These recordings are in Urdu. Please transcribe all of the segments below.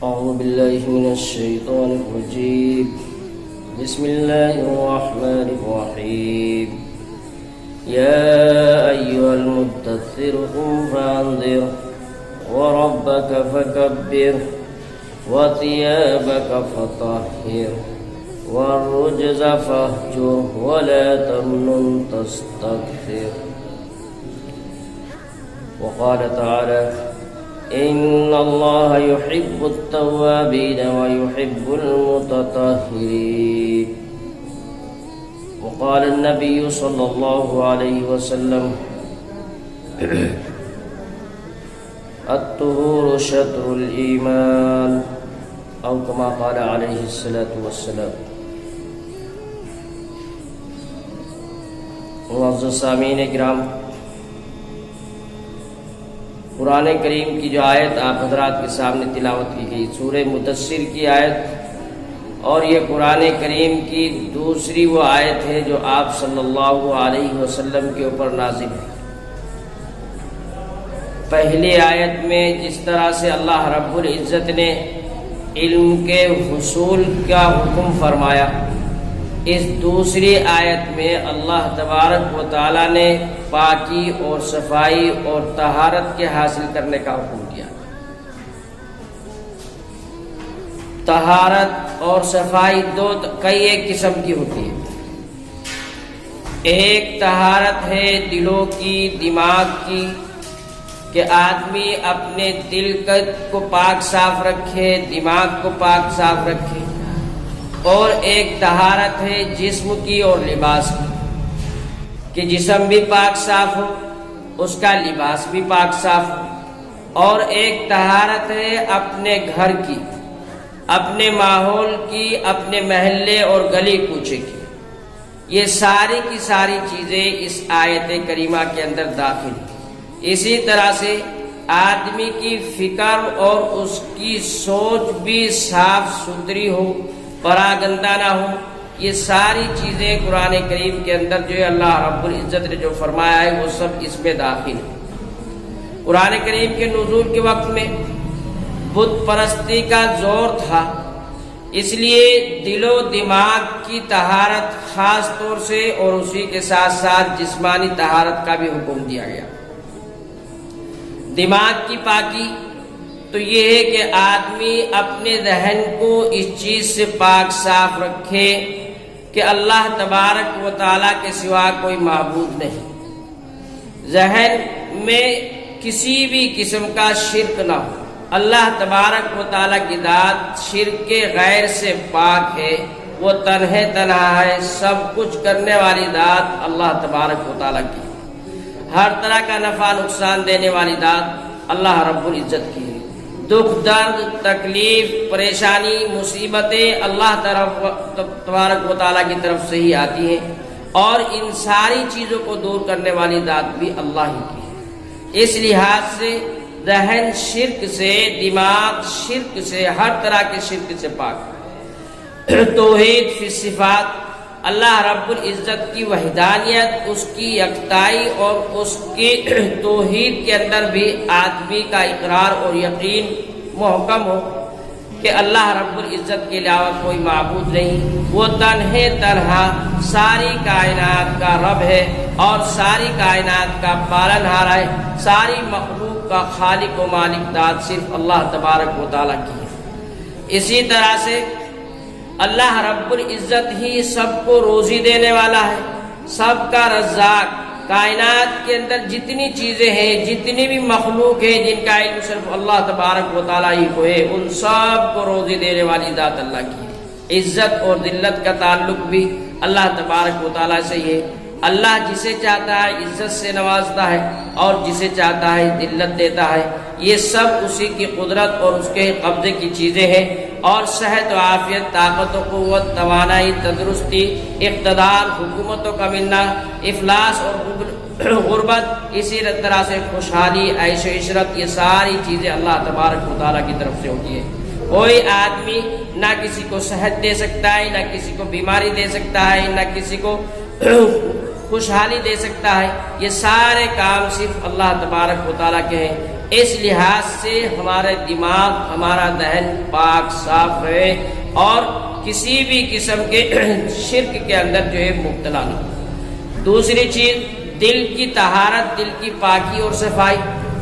أعوذ بالله من الشيطان الرجيم. بسم الله الرحمن الرحيم. يا أيها المدثر قم فأنذر وربك فكبر وثيابك فطهر والرجز فاهجر ولا تمنن تستكثر. وقال تعالى: إن الله يحب التوابين ويحب المتطهرين. وقال النبي صلى الله عليه وسلم: الطهور شطر الإيمان، أو كما قال عليه الصلاة والسلام. معزز سامعین کرام، قرآن کریم کی جو آیت آپ حضرات کے سامنے تلاوت کی گئی، سورہ مدثر کی آیت، اور یہ قرآن کریم کی دوسری وہ آیت ہے جو آپ صلی اللہ علیہ وسلم کے اوپر نازل ہے۔ پہلی آیت میں جس طرح سے اللہ رب العزت نے علم کے حصول کا حکم فرمایا، اس دوسری آیت میں اللہ تبارک و تعالی نے پاکی اور صفائی اور طہارت کے حاصل کرنے کا حکم دیا۔ طہارت اور صفائی کئی ایک قسم کی ہوتی ہے۔ ایک طہارت ہے دلوں کی، دماغ کی، کہ آدمی اپنے دل کو پاک صاف رکھے، دماغ کو پاک صاف رکھے۔ اور ایک طہارت ہے جسم کی اور لباس کی، کہ جسم بھی پاک صاف ہو، اس کا لباس بھی پاک صاف ہو۔ اور ایک طہارت ہے اپنے گھر کی، اپنے ماحول کی، اپنے محلے اور گلی کوچے کی۔ یہ ساری کی ساری چیزیں اس آیت کریمہ کے اندر داخل ہیں۔ اسی طرح سے آدمی کی فکر اور اس کی سوچ بھی صاف ستھری ہو، پراگندہ نہ ہو۔ یہ ساری چیزیں قرآن کریم کے اندر جو ہے اللہ رب العزت نے جو فرمایا ہے وہ سب اس میں داخل ہے۔ قرآن کریم کے نزول کے وقت میں بت پرستی کا زور تھا، اس لیے دل و دماغ کی طہارت خاص طور سے اور اسی کے ساتھ ساتھ جسمانی طہارت کا بھی حکم دیا گیا۔ دماغ کی پاکی تو یہ ہے کہ آدمی اپنے ذہن کو اس چیز سے پاک صاف رکھے کہ اللہ تبارک و تعالیٰ کے سوا کوئی معبود نہیں۔ ذہن میں کسی بھی قسم کا شرک نہ ہو۔ اللہ تبارک و تعالیٰ کی ذات شرک کے غیر سے پاک ہے، وہ تنہا ہے، سب کچھ کرنے والی ذات اللہ تبارک و تعالیٰ کی، ہر طرح کا نفع نقصان دینے والی ذات اللہ رب العزت کی ہے۔ دکھ، درد، تکلیف، پریشانی، مصیبتیں اللہ تبارک و تعالیٰ کی طرف سے ہی آتی ہیں، اور ان ساری چیزوں کو دور کرنے والی ذات بھی اللہ ہی کی ہے۔ اس لحاظ سے ذہن شرک سے، دماغ شرک سے، ہر طرح کے شرک سے پاک ہے۔ توحید فی الصفات، اللہ رب العزت کی وحدانیت، اس کی یکتائی اور اس کی توحید کے اندر بھی آدمی کا اقرار اور یقین محکم ہو کہ اللہ رب العزت کے علاوہ کوئی معبود نہیں، وہ تنہا ساری کائنات کا رب ہے اور ساری کائنات کا پالن ہار ہے۔ ساری مخلوق کا خالق و مالک ذات صرف اللہ تبارک و تعالیٰ کی ہے۔ اسی طرح سے اللہ رب العزت ہی سب کو روزی دینے والا ہے، سب کا رزاق۔ کائنات کے اندر جتنی چیزیں ہیں، جتنی بھی مخلوق ہے جن کا علم صرف اللہ تبارک و تعالیٰ ہی کو ہے، ان سب کو روزی دینے والی ذات اللہ کی ہے۔ عزت اور ذلت کا تعلق بھی اللہ تبارک و تعالیٰ سے ہی ہے۔ اللہ جسے چاہتا ہے عزت سے نوازتا ہے اور جسے چاہتا ہے ذلت دیتا ہے۔ یہ سب اسی کی قدرت اور اس کے قبضے کی چیزیں ہیں۔ اور صحت و عافیت، طاقت و قوت، توانائی، تندرستی، اقتدار، حکومتوں کا ملنا، افلاس اور غربت، اسی طرح سے خوشحالی، عیش و عشرت، یہ ساری چیزیں اللہ تبارک و تعالیٰ کی طرف سے ہوتی ہے۔ کوئی آدمی نہ کسی کو صحت دے سکتا ہے، نہ کسی کو بیماری دے سکتا ہے، نہ کسی کو خوشحالی دے سکتا ہے۔ یہ سارے کام صرف اللہ تبارک و تعالیٰ کے ہیں۔ اس لحاظ سے ہمارے دماغ، ہمارا ذہن پاک صاف رہے اور کسی بھی قسم کے شرک کے اندر جو ہے مبتلا نہ ہو۔ دوسری چیز دل کی طہارت، دل کی پاکی اور صفائی۔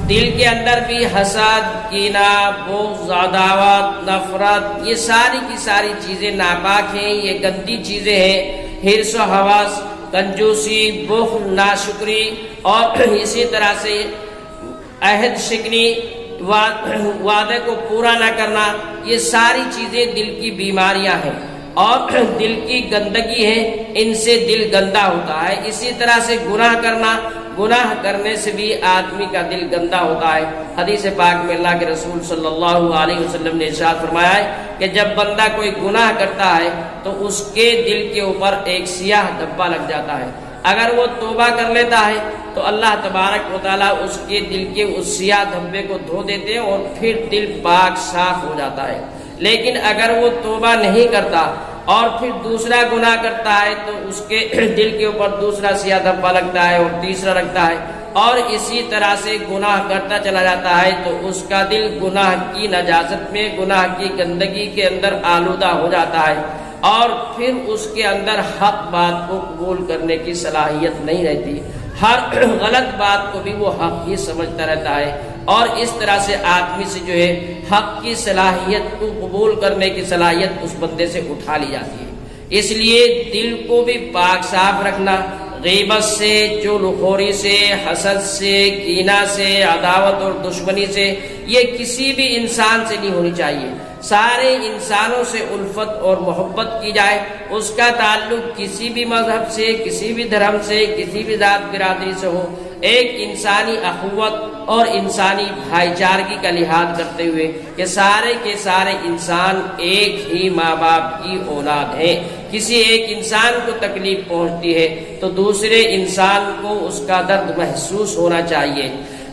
دل کے اندر بھی حسد، کینہ، بغض، عداوت، نفرت، یہ ساری کی ساری چیزیں ناپاک ہیں، یہ گندی چیزیں ہیں۔ حرص و ہوس، کنجوسی، بخل، ناشکری اور اسی طرح سے عہد شکنی، وعدے کو پورا نہ کرنا، یہ ساری چیزیں دل کی بیماریاں ہیں اور دل کی گندگی ہے، ان سے دل گندا ہوتا ہے۔ اسی طرح سے گناہ کرنا، گناہ کرنے سے بھی آدمی کا دل گندا ہوتا ہے۔ حدیث پاک میں اللہ کے رسول صلی اللہ علیہ وسلم نے ارشاد فرمایا ہے کہ جب بندہ کوئی گناہ کرتا ہے تو اس کے دل کے اوپر ایک سیاہ دھبا لگ جاتا ہے۔ اگر وہ توبہ کر لیتا ہے تو اللہ تبارک و تعالیٰ اس کے دل کے اس سیاہ دھبے کو دھو دیتے ہیں اور پھر دل پاک صاف ہو جاتا ہے۔ لیکن اگر وہ توبہ نہیں کرتا اور پھر دوسرا گناہ کرتا ہے تو اس کے دل کے اوپر دوسرا سیاہ دھبا لگتا ہے اور تیسرا لگتا ہے اور اسی طرح سے گناہ کرتا چلا جاتا ہے تو اس کا دل گناہ کی نجاست میں، گناہ کی گندگی کے اندر آلودہ ہو جاتا ہے اور پھر اس کے اندر حق بات کو قبول کرنے کی صلاحیت نہیں رہتی۔ ہر غلط بات کو بھی وہ حق ہی سمجھتا رہتا ہے اور اس طرح سے آدمی سے جو ہے حق کی صلاحیت کو قبول کرنے کی صلاحیت اس بندے سے اٹھا لی جاتی ہے۔ اس لیے دل کو بھی پاک صاف رکھنا، غیبت سے، چغلخوری سے، حسد سے، کینہ سے، عداوت اور دشمنی سے، یہ کسی بھی انسان سے نہیں ہونی چاہیے۔ سارے انسانوں سے الفت اور محبت کی جائے، اس کا تعلق کسی بھی مذہب سے، کسی بھی دھرم سے، کسی بھی ذات برادری سے ہو، ایک انسانی اخوت اور انسانی بھائی چارگی کا لحاظ کرتے ہوئے کہ سارے کے سارے انسان ایک ہی ماں باپ کی اولاد ہیں۔ کسی ایک انسان کو تکلیف پہنچتی ہے تو دوسرے انسان کو اس کا درد محسوس ہونا چاہیے،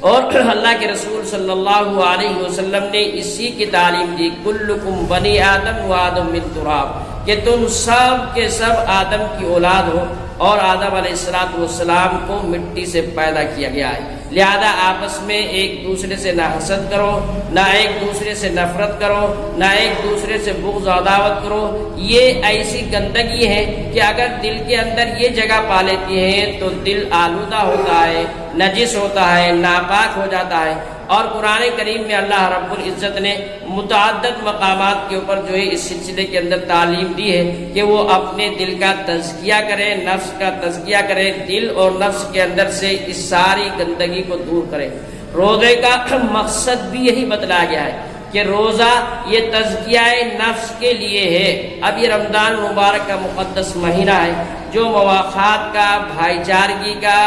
اور اللہ کے رسول صلی اللہ علیہ وسلم نے اسی کی تعلیم دی، کلکم بنی آدم و آدم من تراب، کہ تم سب کے سب آدم کی اولاد ہو اور آدم علیہ السلام کو مٹی سے پیدا کیا گیا ہے، لہذا آپس میں ایک دوسرے سے نہ حسد کرو، نہ ایک دوسرے سے نفرت کرو، نہ ایک دوسرے سے بغض و عداوت کرو۔ یہ ایسی گندگی ہے کہ اگر دل کے اندر یہ جگہ پا لیتی ہے تو دل آلودہ ہوتا ہے، نجس ہوتا ہے، ناپاک ہو جاتا ہے۔ اور قرآن کریم میں اللہ رب العزت نے متعدد مقامات کے اوپر جو ہے اس سلسلے کے اندر تعلیم دی ہے کہ وہ اپنے دل کا تزکیہ کرے، نفس کا تزکیہ کرے، دل اور نفس کے اندر سے اس ساری گندگی کو دور کرے۔ روزے کا مقصد بھی یہی بتلایا گیا ہے کہ روزہ یہ تزکیہ نفس کے لیے ہے۔ اب یہ رمضان مبارک کا مقدس مہینہ ہے جو مواخات کا، بھائی چارگی کا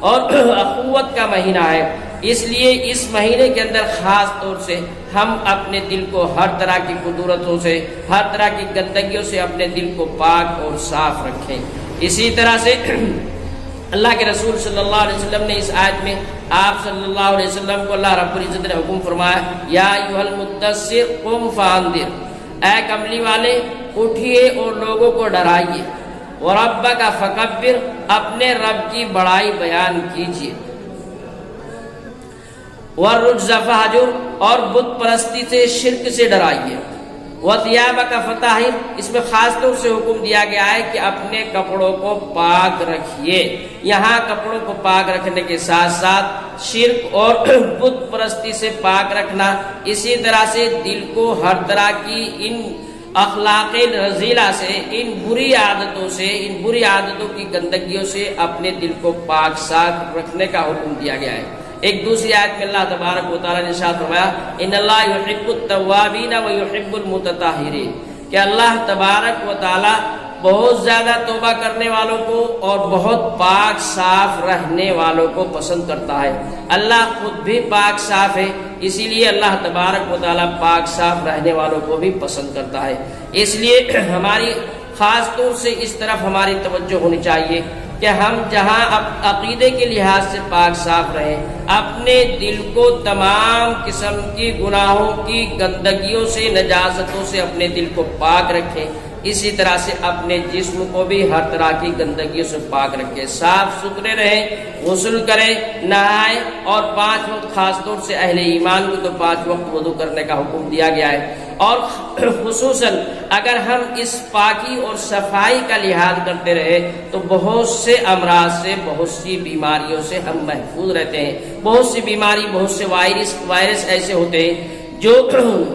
اور اخوت کا مہینہ ہے، اس لیے اس مہینے کے اندر خاص طور سے ہم اپنے دل کو ہر طرح کی قدرتوں سے، ہر طرح کی گندگیوں سے اپنے دل کو پاک اور صاف رکھیں۔ اسی طرح سے اللہ کے رسول صلی اللہ علیہ وسلم نے اس آیت میں آپ صلی اللہ علیہ وسلم کو اللہ رب العزت نے حکم فرمایا، یا ایھا المدثر قم فانذر، اے کملی والے اٹھیے اور لوگوں کو ڈرائیے، وربک فکبر، اپنے رب کی بڑائی بیان کیجیے، والرجز فہجر، اور بت پرستی سے، شرک سے ڈرائیے، وثیابک فطہر، اس میں خاص طور سے حکم دیا گیا ہے کہ اپنے کپڑوں کو پاک رکھیے۔ یہاں کپڑوں کو پاک رکھنے کے ساتھ ساتھ شرک اور بت پرستی سے پاک رکھنا، اسی طرح سے دل کو ہر طرح کی ان اخلاق رذیلہ سے، ان بری عادتوں سے، ان بری عادتوں کی گندگیوں سے اپنے دل کو پاک صاف رکھنے کا حکم دیا گیا ہے۔ ایک دوسری آیت میں اللہ تبارک و تعالیٰ نے ارشاد فرمایا، ان اللہ یحب التوابین و یحب المتطہرین، کہ اللہ تبارک و تعالیٰ بہت زیادہ توبہ کرنے والوں کو اور بہت پاک صاف رہنے والوں کو پسند کرتا ہے۔ اللہ خود بھی پاک صاف ہے، اسی لیے اللہ تبارک و تعالیٰ پاک صاف رہنے والوں کو بھی پسند کرتا ہے۔ اس لیے ہماری خاص طور سے اس طرف ہماری توجہ ہونی چاہیے کہ ہم جہاں عقیدے کے لحاظ سے پاک صاف رہیں، اپنے دل کو تمام قسم کی گناہوں کی گندگیوں سے، نجاستوں سے اپنے دل کو پاک رکھیں، اسی طرح سے اپنے جسم کو بھی ہر طرح کی گندگیوں سے پاک رکھیں، صاف ستھرے رہیں، غسل کریں، نہائیں، اور 5 وقت خاص طور سے اہل ایمان کو تو 5 وقت وضو کرنے کا حکم دیا گیا ہے۔ اور خصوصاً اگر ہم اس پاکی اور صفائی کا لحاظ کرتے رہے تو بہت سے امراض سے، بہت سی بیماریوں سے ہم محفوظ رہتے ہیں۔ بہت سی بیماری، بہت سے وائرس ایسے ہوتے ہیں جو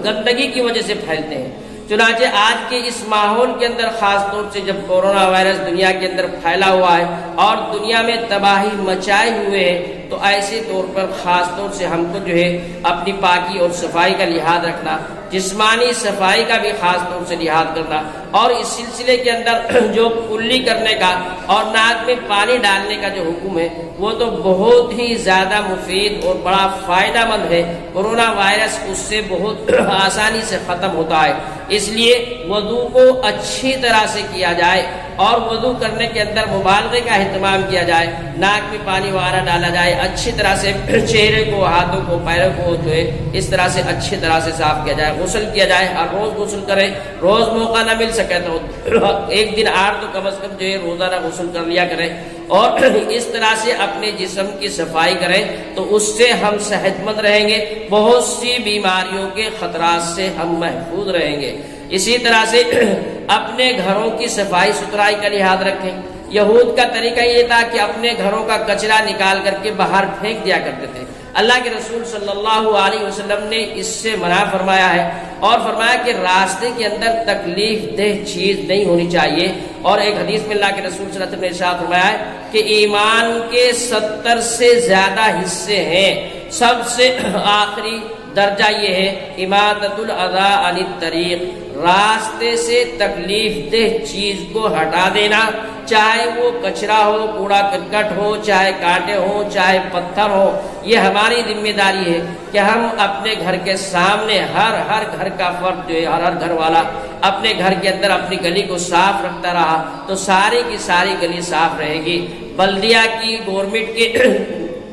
گندگی کی وجہ سے پھیلتے ہیں۔ چنانچہ آج کے اس ماحول کے اندر، خاص طور سے جب کورونا وائرس دنیا کے اندر پھیلا ہوا ہے اور دنیا میں تباہی مچائے ہوئے ہیں، تو ایسے طور پر خاص طور سے ہم کو جو ہے اپنی پاکی اور صفائی کا لحاظ رکھنا، جسمانی صفائی کا بھی خاص طور سے لحاظ کرنا، اور اس سلسلے کے اندر جو کلی کرنے کا اور ناک میں پانی ڈالنے کا جو حکم ہے وہ تو بہت ہی زیادہ مفید اور بڑا فائدہ مند ہے۔ کورونا وائرس اس سے بہت آسانی سے ختم ہوتا ہے۔ اس لیے وضو کو اچھی طرح سے کیا جائے، اور وضو کرنے کے اندر مبالغے کا اہتمام کیا جائے، ناک میں پانی وغیرہ ڈالا جائے، اچھی طرح سے چہرے کو، ہاتھوں کو، پیروں کو جو ہے اس طرح سے اچھی طرح سے صاف کیا جائے، غسل کیا جائے، اور روز غسل کریں۔ روز موقع نہ مل سکے تو ایک دن 8 تو کم از کم جو ہے روزانہ غسل کر لیا کریں، اور اس طرح سے اپنے جسم کی صفائی کریں تو اس سے ہم صحت مند رہیں گے، بہت سی بیماریوں کے خطرات سے ہم محفوظ رہیں گے۔ اسی طرح سے اپنے گھروں کی صفائی ستھرائی کا لحاظ رکھیں۔ یہود کا طریقہ یہ تھا کہ اپنے گھروں کا کچرا نکال کر کے باہر پھینک دیا کرتے تھے۔ اللہ کے رسول صلی اللہ علیہ وسلم نے اس سے منع فرمایا ہے، اور فرمایا کہ راستے کے اندر تکلیف دہ چیز نہیں ہونی چاہیے۔ اور ایک حدیث میں اللہ کے رسول صلی اللہ علیہ وسلم نے ارشاد فرمایا ہے کہ ایمان کے 70 سے زیادہ حصے ہیں، سب سے آخری درجہ یہ ہے اماطۃ الاذی عن الطریق، راستے سے تکلیف دہ چیز کو ہٹا دینا، چاہے وہ کچرا ہو، کوڑا کرکٹ ہو، چاہے کانٹے ہو، چاہے پتھر ہو۔ یہ ہماری ذمہ داری ہے کہ ہم اپنے گھر کے سامنے ہر گھر کا فرد جو ہے، ہر گھر والا اپنے گھر کے اندر اپنی گلی کو صاف رکھتا رہا تو ساری کی ساری گلی صاف رہے گی۔ بلدیہ کی، گورنمنٹ کے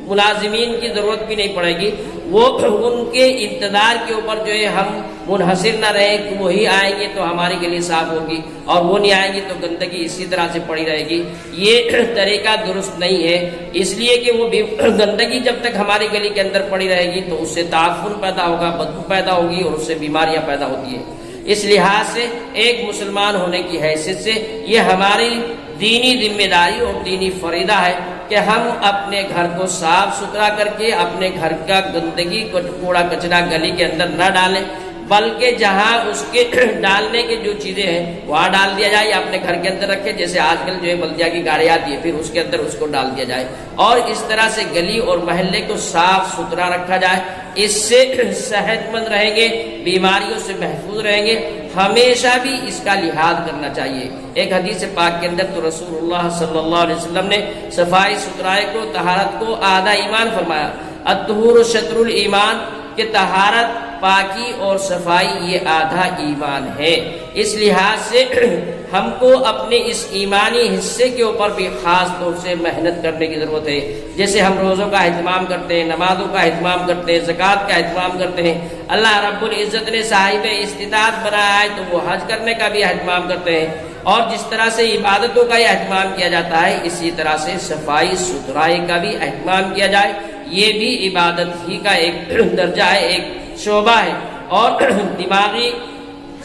ملازمین کی ضرورت بھی نہیں پڑے گی، وہ ان کے اقتدار کے اوپر جو ہے ہم منحصر نہ رہیں کہ وہی آئیں گے تو ہماری گلی صاف ہوگی اور وہ نہیں آئیں گے تو گندگی اسی طرح سے پڑی رہے گی۔ یہ طریقہ درست نہیں ہے، اس لیے کہ وہ گندگی جب تک ہماری گلی کے اندر پڑی رہے گی تو اس سے تعفن پیدا ہوگا، بدبو پیدا ہوگی، اور اس سے بیماریاں پیدا ہوتی ہیں۔ اس لحاظ سے ایک مسلمان ہونے کی حیثیت سے یہ ہماری دینی ذمہ داری اور دینی فریضہ ہے کہ ہم اپنے گھر کو صاف ستھرا کر کے اپنے گھر کا گندگی کو، کوڑا کچرا گلی کے اندر نہ ڈالیں، بلکہ جہاں اس کے ڈالنے کے جو چیزیں ہیں وہاں ڈال دیا جائے، یا اپنے گھر کے اندر رکھے، جیسے آج کل جو ہے بلدیہ کی گاڑی آتی ہے، پھر اس کے اندر اس کو ڈال دیا جائے، اور اس طرح سے گلی اور محلے کو صاف ستھرا رکھا جائے۔ اس سے صحت مند رہیں گے، بیماریوں سے محفوظ رہیں گے۔ ہمیشہ بھی اس کا لحاظ کرنا چاہیے۔ ایک حدیث پاک کے اندر تو رسول اللہ صلی اللہ علیہ وسلم نے صفائی ستھرائی کو، طہارت کو آدھا ایمان فرمایا۔ الطہور شطر الایمان، کہ طہارت، پاکی اور صفائی یہ آدھا ایمان ہے۔ اس لحاظ سے ہم کو اپنے اس ایمانی حصے کے اوپر بھی خاص طور سے محنت کرنے کی ضرورت ہے۔ جیسے ہم روزوں کا اہتمام کرتے ہیں، نمازوں کا اہتمام کرتے ہیں، زکوٰۃ کا اہتمام کرتے ہیں، اللہ رب العزت نے صاحب استطاعت بنایا ہے تو وہ حج کرنے کا بھی اہتمام کرتے ہیں، اور جس طرح سے عبادتوں کا اہتمام کیا جاتا ہے اسی طرح سے صفائی ستھرائی کا بھی اہتمام کیا جائے۔ یہ بھی عبادت ہی کا ایک درجہ ہے، ایک شعبہ ہے۔ اور دماغی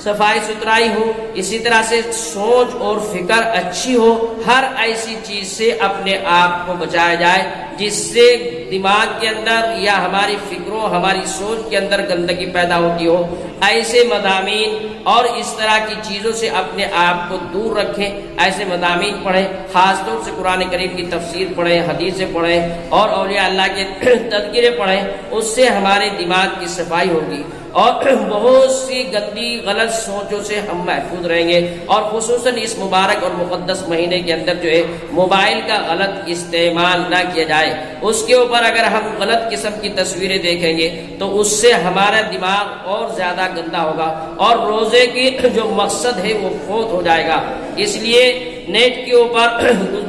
صفائی ستھرائی ہو، اسی طرح سے سوچ اور فکر اچھی ہو، ہر ایسی چیز سے اپنے آپ کو بچایا جائے جس سے دماغ کے اندر یا ہماری فکروں، ہماری سوچ کے اندر گندگی پیدا ہوتی ہو۔ ایسے مضامین اور اس طرح کی چیزوں سے اپنے آپ کو دور رکھیں، ایسے مضامین پڑھیں، خاص طور سے قرآن کریم کی تفسیر پڑھیں، حدیثیں پڑھیں، اور اولیاء اللہ کے تذکرے پڑھیں، اس سے ہمارے دماغ کی صفائی ہوگی، اور بہت سی گندی غلط سوچوں سے ہم محفوظ رہیں گے۔ اور خصوصاً اس مبارک اور مقدس مہینے کے اندر جو ہے موبائل کا غلط استعمال نہ کیا جائے۔ اس کے اوپر اگر ہم غلط قسم کی تصویریں دیکھیں گے تو اس سے ہمارا دماغ اور زیادہ گندا ہوگا، اور روزے کی جو مقصد ہے وہ فوت ہو جائے گا۔ اس لیے نیٹ کے اوپر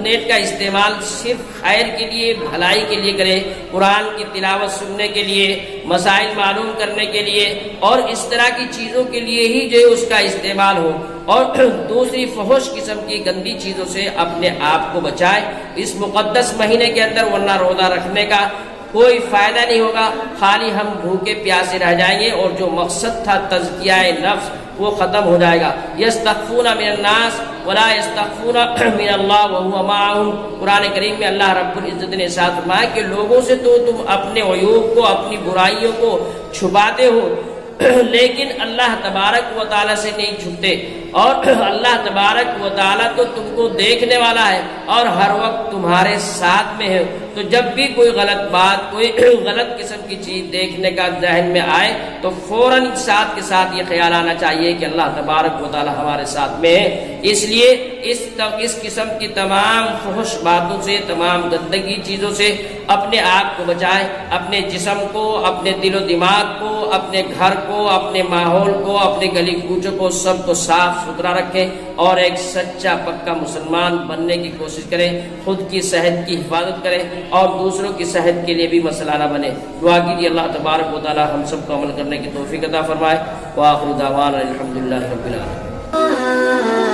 نیٹ کا استعمال صرف خیر کے لیے، بھلائی کے لیے کرے، قرآن کی تلاوت سننے کے لیے، مسائل معلوم کرنے کے لیے اور اس طرح کی چیزوں کے لیے ہی جو اس کا استعمال ہو، اور دوسری فحش قسم کی گندی چیزوں سے اپنے آپ کو بچائے اس مقدس مہینے کے اندر، ورنہ روزہ رکھنے کا کوئی فائدہ نہیں ہوگا، خالی ہم بھوکے پیاسے رہ جائیں گے اور جو مقصد تھا تزکیہ نفس وہ ختم ہو جائے گا۔ یستخفون من الناس ولا یستخفون من اللہ وهو معهم، قرآن کریم میں اللہ رب العزت نے ارشاد فرمایا کہ لوگوں سے تو تم اپنے عیوب کو، اپنی برائیوں کو چھپاتے ہو، لیکن اللہ تبارک و تعالیٰ سے نہیں چھپتے، اور اللہ تبارک و تعالیٰ تو تم کو دیکھنے والا ہے اور ہر وقت تمہارے ساتھ میں ہے۔ تو جب بھی کوئی غلط بات، کوئی غلط قسم کی چیز دیکھنے کا ذہن میں آئے تو فوراً ساتھ کے ساتھ یہ خیال آنا چاہیے کہ اللہ تبارک و تعالیٰ ہمارے ساتھ میں ہے۔ اس لیے اس قسم کی تمام فحش باتوں سے، تمام گندگی چیزوں سے اپنے آپ کو بچائے، اپنے جسم کو، اپنے دل و دماغ کو، اپنے گھر کو، اپنے ماحول کو، اپنے گلی کوچوں کو، سب کو صاف ستھرا رکھیں اور ایک سچا پکا مسلمان بننے کی کوشش کریں، خود کی صحت کی حفاظت کریں اور دوسروں کی صحت کے لیے بھی مسئلہ نہ بنے۔ دعا کیجیے اللہ تبارک و تعالی ہم سب کو عمل کرنے کی توفیق عطا فرمائے۔ وآخر دعوانا الحمدللہ رب العالمین۔